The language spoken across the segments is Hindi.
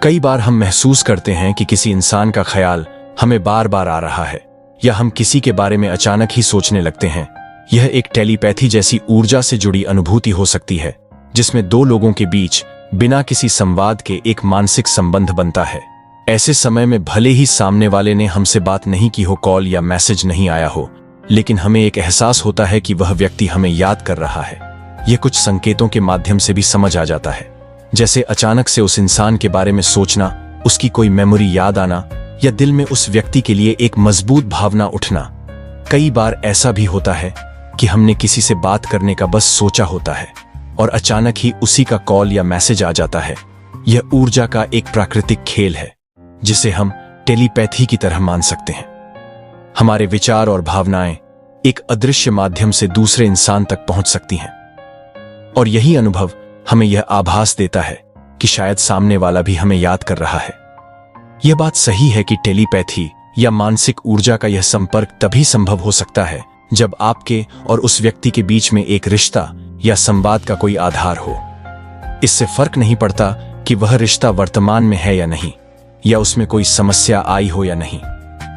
कई बार हम महसूस करते हैं कि किसी इंसान का ख्याल हमें बार बार आ रहा है, या हम किसी के बारे में अचानक ही सोचने लगते हैं। यह एक टेलीपैथी जैसी ऊर्जा से जुड़ी अनुभूति हो सकती है, जिसमें दो लोगों के बीच बिना किसी संवाद के एक मानसिक संबंध बनता है। ऐसे समय में भले ही सामने वाले ने हमसे बात नहीं की हो, कॉल या मैसेज नहीं आया हो, लेकिन हमें एक एहसास होता है कि वह व्यक्ति हमें याद कर रहा है। यह कुछ संकेतों के माध्यम से भी समझ आ जाता है, जैसे अचानक से उस इंसान के बारे में सोचना, उसकी कोई मेमोरी याद आना, या दिल में उस व्यक्ति के लिए एक मजबूत भावना उठना। कई बार ऐसा भी होता है कि हमने किसी से बात करने का बस सोचा होता है और अचानक ही उसी का कॉल या मैसेज आ जाता है। यह ऊर्जा का एक प्राकृतिक खेल है, जिसे हम टेलीपैथी की तरह मान सकते हैं। हमारे विचार और भावनाएं एक अदृश्य माध्यम से दूसरे इंसान तक पहुंच सकती हैं, और यही अनुभव हमें यह आभास देता है कि शायद सामने वाला भी हमें याद कर रहा है। यह बात सही है कि टेलीपैथी या मानसिक ऊर्जा का यह संपर्क तभी संभव हो सकता है जब आपके और उस व्यक्ति के बीच में एक रिश्ता या संवाद का कोई आधार हो। इससे फर्क नहीं पड़ता कि वह रिश्ता वर्तमान में है या नहीं, या उसमें कोई समस्या आई हो या नहीं।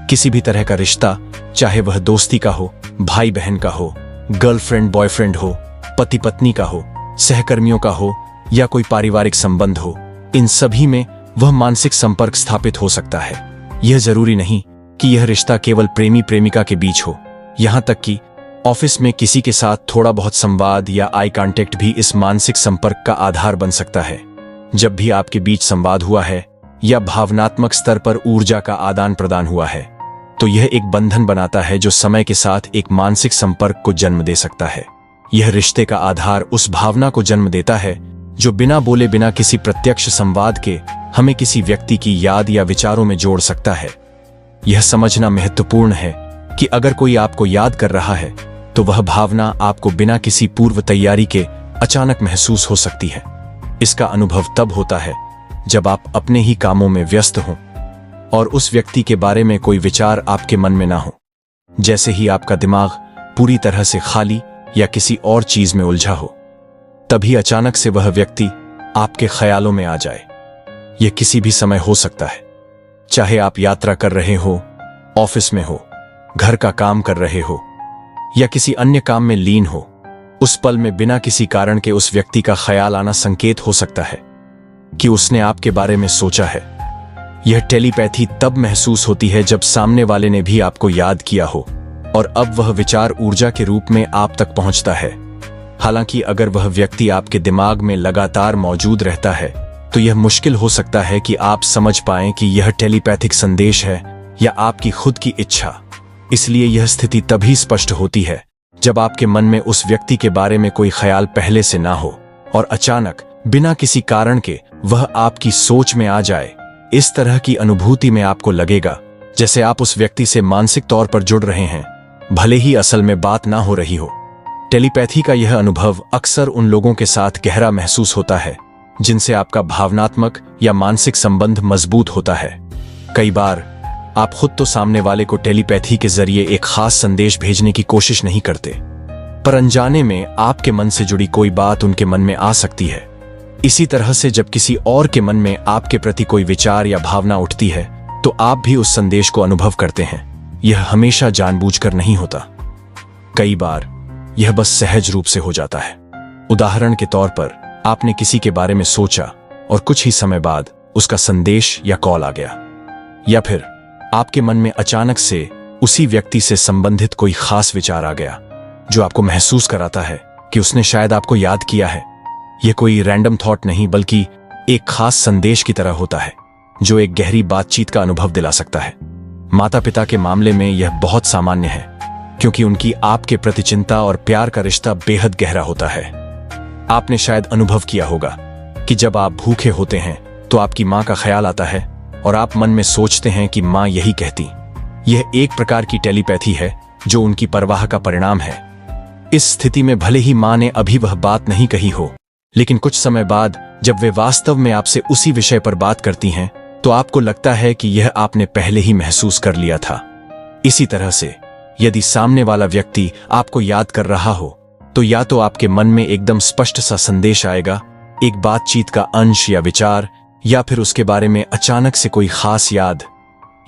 किसी भी तरह का रिश्ता, चाहे वह दोस्ती का हो, भाई बहन का हो, गर्लफ्रेंड बॉयफ्रेंड हो, पति पत्नी का हो, सहकर्मियों का हो, या कोई पारिवारिक संबंध हो, इन सभी में वह मानसिक संपर्क स्थापित हो सकता है। यह जरूरी नहीं कि यह रिश्ता केवल प्रेमी प्रेमिका के बीच हो। यहां तक कि ऑफिस में किसी के साथ थोड़ा बहुत संवाद या आई कांटेक्ट भी इस मानसिक संपर्क का आधार बन सकता है। जब भी आपके बीच संवाद हुआ है या भावनात्मक स्तर पर ऊर्जा का आदान प्रदान हुआ है, तो यह एक बंधन बनाता है जो समय के साथ एक मानसिक संपर्क को जन्म दे सकता है। यह रिश्ते का आधार उस भावना को जन्म देता है जो बिना बोले, बिना किसी प्रत्यक्ष संवाद के हमें किसी व्यक्ति की याद या विचारों में जोड़ सकता है। यह समझना महत्वपूर्ण है कि अगर कोई आपको याद कर रहा है, तो वह भावना आपको बिना किसी पूर्व तैयारी के अचानक महसूस हो सकती है। इसका अनुभव तब होता है जब आप अपने ही कामों में व्यस्त हों और उस व्यक्ति के बारे में कोई विचार आपके मन में ना हो। जैसे ही आपका दिमाग पूरी तरह से खाली या किसी और चीज में उलझा हो, तभी अचानक से वह व्यक्ति आपके ख्यालों में आ जाए। यह किसी भी समय हो सकता है, चाहे आप यात्रा कर रहे हो, ऑफिस में हो, घर का काम कर रहे हो, या किसी अन्य काम में लीन हो। उस पल में बिना किसी कारण के उस व्यक्ति का ख्याल आना संकेत हो सकता है कि उसने आपके बारे में सोचा है। यह टेलीपैथी तब महसूस होती है जब सामने वाले ने भी आपको याद किया हो और अब वह विचार ऊर्जा के रूप में आप तक पहुंचता है। हालांकि अगर वह व्यक्ति आपके दिमाग में लगातार मौजूद रहता है, तो यह मुश्किल हो सकता है कि आप समझ पाएं कि यह टेलीपैथिक संदेश है या आपकी खुद की इच्छा। इसलिए यह स्थिति तभी स्पष्ट होती है जब आपके मन में उस व्यक्ति के बारे में कोई ख्याल पहले से ना हो और अचानक बिना किसी कारण के वह आपकी सोच में आ जाए। इस तरह की अनुभूति में आपको लगेगा जैसे आप उस व्यक्ति से मानसिक तौर पर जुड़ रहे हैं, भले ही असल में बात ना हो रही हो। टेलीपैथी का यह अनुभव अक्सर उन लोगों के साथ गहरा महसूस होता है जिनसे आपका भावनात्मक या मानसिक संबंध मजबूत होता है। कई बार आप खुद तो सामने वाले को टेलीपैथी के जरिए एक खास संदेश भेजने की कोशिश नहीं करते, पर अनजाने में आपके मन से जुड़ी कोई बात उनके मन में आ सकती है। इसी तरह से जब किसी और के मन में आपके प्रति कोई विचार या भावना उठती है, तो आप भी उस संदेश को अनुभव करते हैं। यह हमेशा जानबूझकर नहीं होता, कई बार यह बस सहज रूप से हो जाता है। उदाहरण के तौर पर, आपने किसी के बारे में सोचा और कुछ ही समय बाद उसका संदेश या कॉल आ गया, या फिर आपके मन में अचानक से उसी व्यक्ति से संबंधित कोई खास विचार आ गया जो आपको महसूस कराता है कि उसने शायद आपको याद किया है। यह कोई रैंडम थॉट नहीं, बल्कि एक खास संदेश की तरह होता है जो एक गहरी बातचीत का अनुभव दिला सकता है। माता पिता के मामले में यह बहुत सामान्य है, क्योंकि उनकी आपके प्रति चिंता और प्यार का रिश्ता बेहद गहरा होता है। आपने शायद अनुभव किया होगा कि जब आप भूखे होते हैं तो आपकी मां का ख्याल आता है और आप मन में सोचते हैं कि मां यही कहती। यह एक प्रकार की टेलीपैथी है जो उनकी परवाह का परिणाम है। इस स्थिति में भले ही मां ने अभी वह बात नहीं कही हो, लेकिन कुछ समय बाद जब वे वास्तव में आपसे उसी विषय पर बात करती हैं, तो आपको लगता है कि यह आपने पहले ही महसूस कर लिया था। इसी तरह से यदि सामने वाला व्यक्ति आपको याद कर रहा हो, तो या तो आपके मन में एकदम स्पष्ट सा संदेश आएगा, एक बातचीत का अंश या विचार, या फिर उसके बारे में अचानक से कोई खास याद।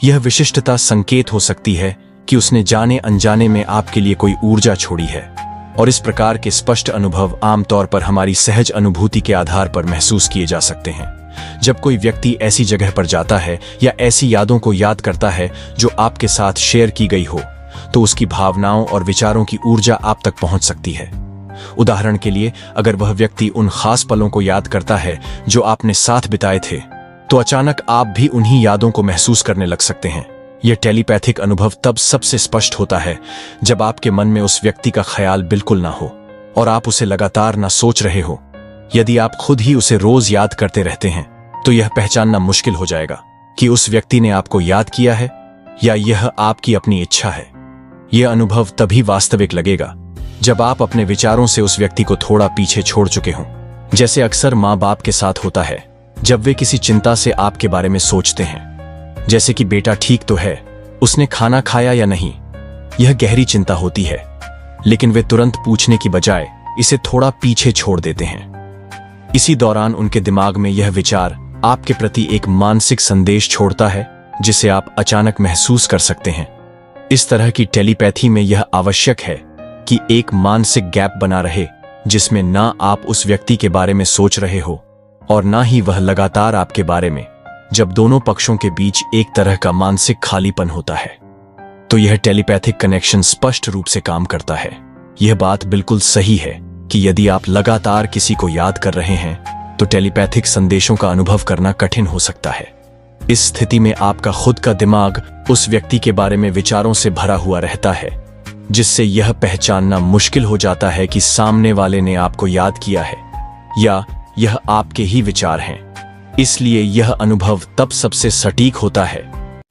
यह विशिष्टता संकेत हो सकती है कि उसने जाने अनजाने में आपके लिए कोई ऊर्जा छोड़ी है। और इस प्रकार के स्पष्ट अनुभव आमतौर पर हमारी सहज अनुभूति के आधार पर महसूस किए जा सकते हैं। जब कोई व्यक्ति ऐसी जगह पर जाता है या ऐसी यादों को याद करता है जो आपके साथ शेयर की गई हो, तो उसकी भावनाओं और विचारों की ऊर्जा आप तक पहुंच सकती है। उदाहरण के लिए, अगर वह व्यक्ति उन खास पलों को याद करता है जो आपने साथ बिताए थे, तो अचानक आप भी उन्हीं यादों को महसूस करने लग सकते हैं। यह टेलीपैथिक अनुभव तब सबसे स्पष्ट होता है जब आपके मन में उस व्यक्ति का ख्याल बिल्कुल ना हो और आप उसे लगातार ना सोच रहे हो। यदि आप खुद ही उसे रोज याद करते रहते हैं, तो यह पहचानना मुश्किल हो जाएगा कि उस व्यक्ति ने आपको याद किया है या यह आपकी अपनी इच्छा है। यह अनुभव तभी वास्तविक लगेगा जब आप अपने विचारों से उस व्यक्ति को थोड़ा पीछे छोड़ चुके हों। जैसे अक्सर माँ बाप के साथ होता है जब वे किसी चिंता से आपके बारे में सोचते हैं, जैसे कि बेटा ठीक तो है, उसने खाना खाया या नहीं। यह गहरी चिंता होती है, लेकिन वे तुरंत पूछने की बजाय इसे थोड़ा पीछे छोड़ देते हैं। इसी दौरान उनके दिमाग में यह विचार आपके प्रति एक मानसिक संदेश छोड़ता है जिसे आप अचानक महसूस कर सकते हैं। इस तरह की टेलीपैथी में यह आवश्यक है कि एक मानसिक गैप बना रहे जिसमें ना आप उस व्यक्ति के बारे में सोच रहे हो और ना ही वह लगातार आपके बारे में। जब दोनों पक्षों के बीच एक तरह का मानसिक खालीपन होता है, तो यह टेलीपैथिक कनेक्शन स्पष्ट रूप से काम करता है। यह बात बिल्कुल सही है कि यदि आप लगातार किसी को याद कर रहे हैं, तो टेलीपैथिक संदेशों का अनुभव करना कठिन हो सकता है। इस स्थिति में आपका खुद का दिमाग उस व्यक्ति के बारे में विचारों से भरा हुआ रहता है, जिससे यह पहचानना मुश्किल हो जाता है कि सामने वाले ने आपको याद किया है या यह आपके ही विचार हैं। इसलिए यह अनुभव तब सबसे सटीक होता है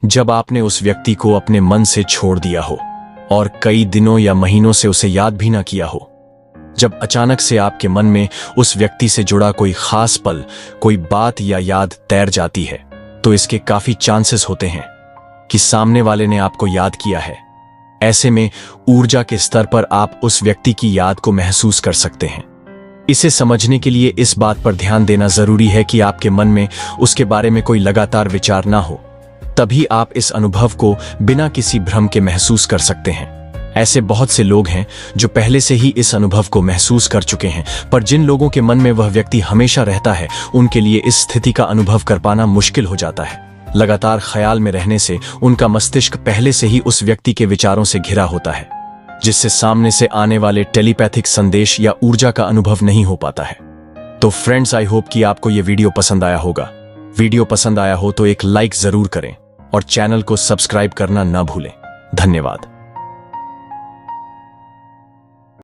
जब आपने उस व्यक्ति को अपने मन से छोड़ दिया हो और कई दिनों या महीनों से उसे याद भी ना किया हो। जब अचानक से आपके मन में उस व्यक्ति से जुड़ा कोई खास पल, कोई बात या याद तैर जाती है, तो इसके काफी चांसेस होते हैं कि सामने वाले ने आपको याद किया है। ऐसे में ऊर्जा के स्तर पर आप उस व्यक्ति की याद को महसूस कर सकते हैं। इसे समझने के लिए इस बात पर ध्यान देना जरूरी है कि आपके मन में उसके बारे में कोई लगातार विचार ना हो, तभी आप इस अनुभव को बिना किसी भ्रम के महसूस कर सकते हैं। ऐसे बहुत से लोग हैं जो पहले से ही इस अनुभव को महसूस कर चुके हैं, पर जिन लोगों के मन में वह व्यक्ति हमेशा रहता है, उनके लिए इस स्थिति का अनुभव कर पाना मुश्किल हो जाता है। लगातार ख्याल में रहने से उनका मस्तिष्क पहले से ही उस व्यक्ति के विचारों से घिरा होता है, जिससे सामने से आने वाले टेलीपैथिक संदेश या ऊर्जा का अनुभव नहीं हो पाता है। तो फ्रेंड्स, आई होप कि आपको यह वीडियो पसंद आया होगा। वीडियो पसंद आया हो तो एक लाइक जरूर करें और चैनल को सब्सक्राइब करना ना भूलें। धन्यवाद।